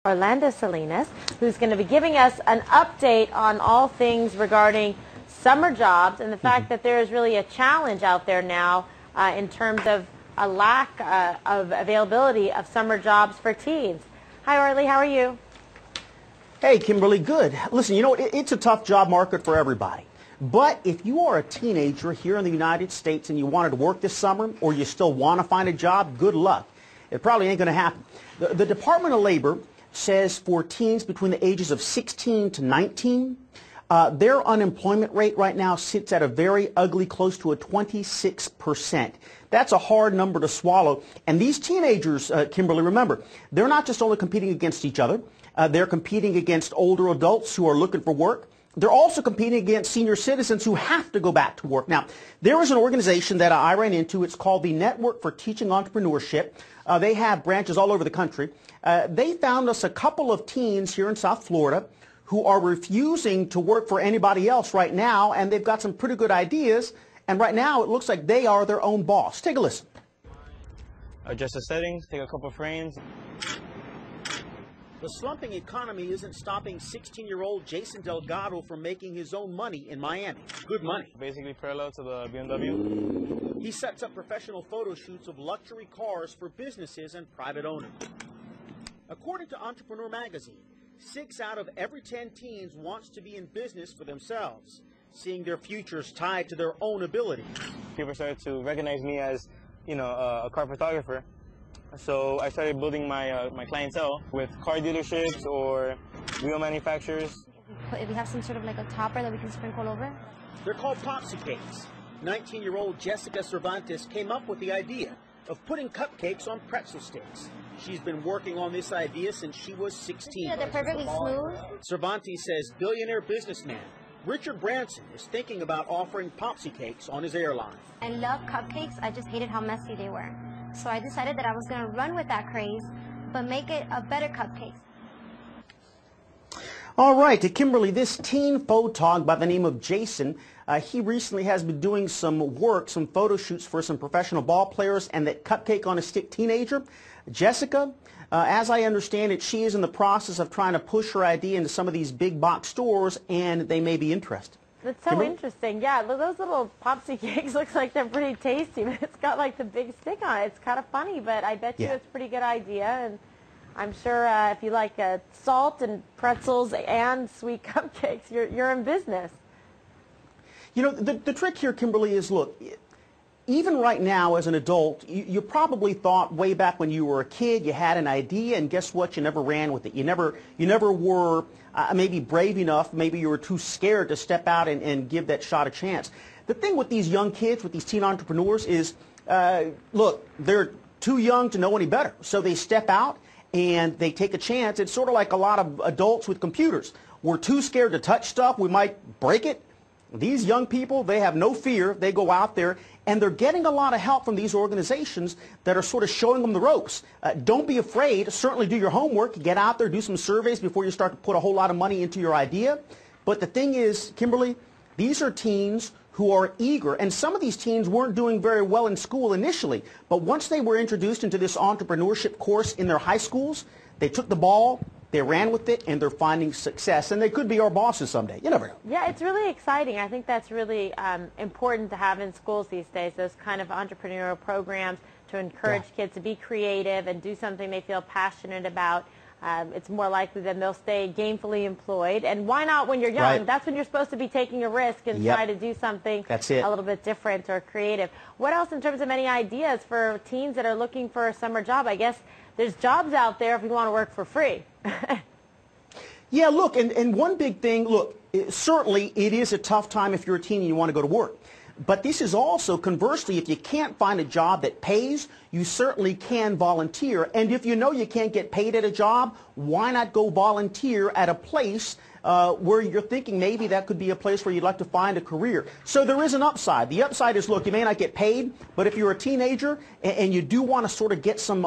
Orlando Salinas, who's going to be giving us an update on all things regarding summer jobs and the fact that there is really a challenge out there now in terms of a lack of availability of summer jobs for teens. Hi, Orly, how are you? Hey, Kimberly, good. Listen, you know, it's a tough job market for everybody. But if you are a teenager here in the United States and you wanted to work this summer, or you still want to find a job, good luck. It probably ain't going to happen. The Department of Labor says for teens between the ages of 16 to 19, their unemployment rate right now sits at a very ugly, close to a 26%. That's a hard number to swallow. And these teenagers, Kimberly, remember, they're not just only competing against each other. They're competing against older adults who are looking for work. They're also competing against senior citizens who have to go back to work. Now, there is an organization that I ran into. It's called the Network for Teaching Entrepreneurship. They have branches all over the country. They found us a couple of teens here in South Florida who are refusing to work for anybody else right now, and they've got some pretty good ideas. And right now, it looks like they are their own boss. Take a listen. Adjust the settings, take a couple frames. The slumping economy isn't stopping 16-year-old Jason Delgado from making his own money in Miami. Good money. Basically parallel to the BMW. He sets up professional photo shoots of luxury cars for businesses and private owners. According to Entrepreneur Magazine, 6 out of every 10 teens wants to be in business for themselves, seeing their futures tied to their own ability. People started to recognize me as, a car photographer. So I started building my clientele with car dealerships or wheel manufacturers. If we have some sort of like a topper that we can sprinkle over. They're called Popsy Cakes. 19-year-old Jessica Cervantes came up with the idea of putting cupcakes on pretzel sticks. She's been working on this idea since she was 16. Yeah, they're perfectly smooth. Cervantes says billionaire businessman Richard Branson is thinking about offering Popsy Cakes on his airline. I love cupcakes. I just hated how messy they were. So I decided that I was going to run with that craze, but make it a better cupcake. All right, to Kimberly, this teen photog by the name of Jason, he recently has been doing some work, some photo shoots for some professional ball players, and that cupcake on a stick teenager, Jessica, as I understand it, she is in the process of trying to push her idea into some of these big box stores, and they may be interested. That's so interesting. Yeah, those little Popsy Cakes looks like they're pretty tasty, but it's got like the big stick on it. It's kind of funny, but I bet you it's a pretty good idea. And I'm sure if you like salt and pretzels and sweet cupcakes, you're in business. You know, the trick here, Kimberly, is look, even right now as an adult, you probably thought way back when you were a kid, you had an idea, and guess what? You never ran with it. You never were maybe brave enough, maybe you were too scared to step out and give that shot a chance. The thing with these young kids, with these teen entrepreneurs is, look, they're too young to know any better. So they step out and they take a chance. It's sort of like a lot of adults with computers. We're too scared to touch stuff. We might break it. These young people, they have no fear. They go out there, and they're getting a lot of help from these organizations that are sort of showing them the ropes. Don't be afraid. Certainly do your homework. Get out there, do some surveys before you start to put a whole lot of money into your idea. But the thing is, Kimberly, these are teens who are eager, and some of these teens weren't doing very well in school initially, but once they were introduced into this entrepreneurship course in their high schools, they took the ball, they ran with it, and they're finding success, and they could be our bosses someday. You never know. Yeah, it's really exciting. I think that's really important to have in schools these days, those kind of entrepreneurial programs to encourage kids to be creative and do something they feel passionate about. It's more likely that they'll stay gainfully employed. And why not when you're young? Right. That's when you're supposed to be taking a risk and try to do something a little bit different or creative. What else in terms of any ideas for teens that are looking for a summer job? I guess there's jobs out there if you want to work for free. Yeah, look, and one big thing, look, certainly it is a tough time if you're a teen and you want to go to work. But this is also, conversely, if you can't find a job that pays, you certainly can volunteer. And if you know you can't get paid at a job, why not go volunteer at a place where you're thinking maybe that could be a place where you'd like to find a career. So there is an upside. The upside is, look, you may not get paid, but if you're a teenager and you do want to sort of get some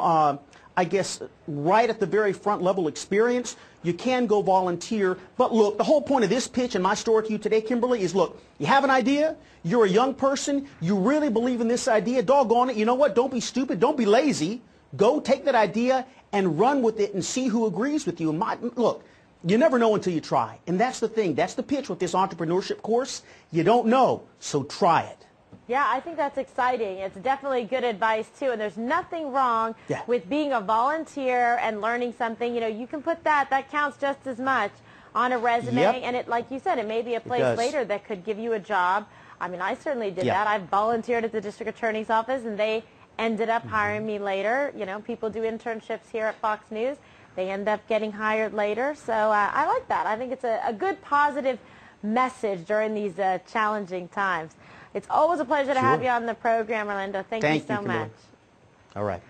I guess, right at the very front level experience, you can go volunteer. But look, the whole point of this pitch and my story to you today, Kimberly, is look, you have an idea, you're a young person, you really believe in this idea, doggone it, you know what, don't be stupid, don't be lazy. Go take that idea and run with it and see who agrees with you. Look, you never know until you try. And that's the thing. That's the pitch with this entrepreneurship course. You don't know, so try it. Yeah, I think that's exciting. It's definitely good advice, too. And there's nothing wrong with being a volunteer and learning something. You know, you can put that counts just as much on a resume. And it, like you said, it may be a place later that could give you a job. I mean, I certainly did that. I volunteered at the district attorney's office, and they ended up hiring me later. You know, people do internships here at Fox News. They end up getting hired later. So I like that. I think it's a good, positive message during these challenging times. It's always a pleasure to have you on the program, Orlando. Thank you so much. All right.